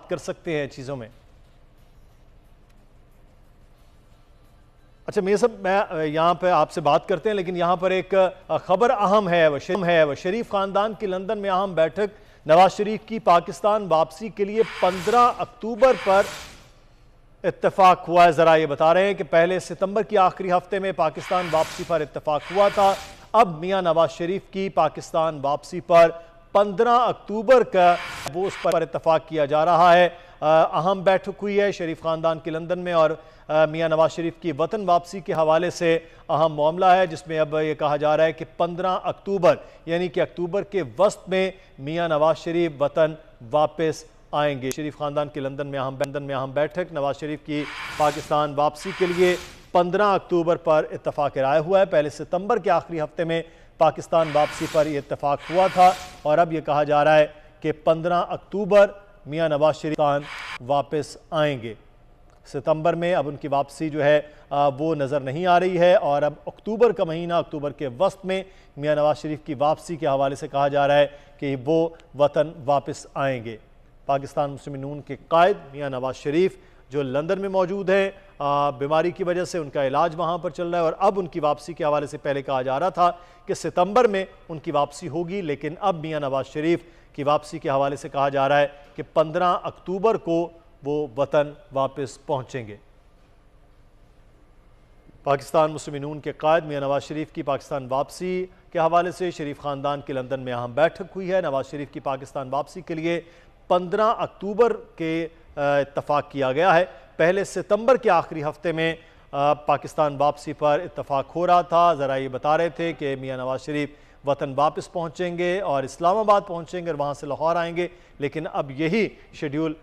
کر سکتے ہیں چیزوں میں؟ اچھا میاں صاحب، میں یہاں پہ آپ سے بات کرتے ہیں، لیکن یہاں پر ایک خبر اہم ہے، وہ شریف خاندان کی لندن میں اہم بیٹھک۔ نواز شریف کی پاکستان واپسی کے لیے 15 اکتوبر پر اتفاق ہوا ہے۔ ذرا یہ بتا رہے ہیں کہ پہلے ستمبر کی آخری ہفتے میں پاکستان واپسی پر اتفاق ہوا تھا، اب میاں نواز شریف کی پاکستان واپسی پر 15 اکتوبر کا وہ اس پر اتفاق کیا جا رہا ہے۔ اہم بیٹھک ہوئی ہے شریف خاندان کی لندن میں، اور میاں نواز شریف کی وطن واپسی کے حوالے سے اہم معاملہ ہے، جس میں اب یہ کہا جا رہا ہے کہ 15 اکتوبر یعنی کہ اکتوبر کے وسط میں میاں نواز شریف وطن واپس آئیں گے۔ شریف خاندان کی لندن میں اہم بیٹھک، نواز شریف کی پاکستان واپسی کے لیے 15 اکتوبر پر اتفاق رائے ہوا ہے۔ پہلے ستمبر کے آخری ہفتے میں پاکستان واپسی پر یہ اتفاق ہوا تھا، اور اب یہ کہا جا رہا ہے کہ 15 اکتوبر میاں نواز شریف واپس آئیں گے۔ ستمبر میں اب ان کی واپسی جو ہے وہ نظر نہیں آ رہی ہے، اور اب اکتوبر کا مہینہ، اکتوبر کے وسط میں میاں نواز شریف کی واپسی کے حوالے سے کہا جا رہا ہے کہ وہ وطن واپس آئیں گے۔ پاکستان مسلم نون کے قائد میاں نواز شریف جو لندن میں موجود ہیں، بیماری کی وجہ سے ان کا علاج وہاں پر چل رہا ہے، اور اب ان کی واپسی کے حوالے سے پہلے کہا جا رہا تھا کہ ستمبر میں ان کی واپسی ہوگی، لیکن اب میاں نواز شریف کی واپسی کے حوالے سے کہا جا رہا ہے کہ 15 اکتوبر کو وہ وطن واپس پہنچیں گے۔ پاکستان مسلم نون کے قائد میاں نواز شریف کی پاکستان واپسی کے حوالے سے شریف خاندان کی لندن میں اہم بیٹھک ہوئی ہے۔ نواز شریف کی پاکستان واپسی کے لیے 15 اکتوبر کے اتفاق کیا گیا ہے۔ پہلے ستمبر کے آخری ہفتے میں پاکستان واپسی پر اتفاق ہو رہا تھا۔ ذرا یہ بتا رہے تھے کہ میاں نواز شریف وطن واپس پہنچیں گے اور اسلام آباد پہنچیں گے اور وہاں سے لاہور آئیں گے، لیکن اب یہی شیڈیول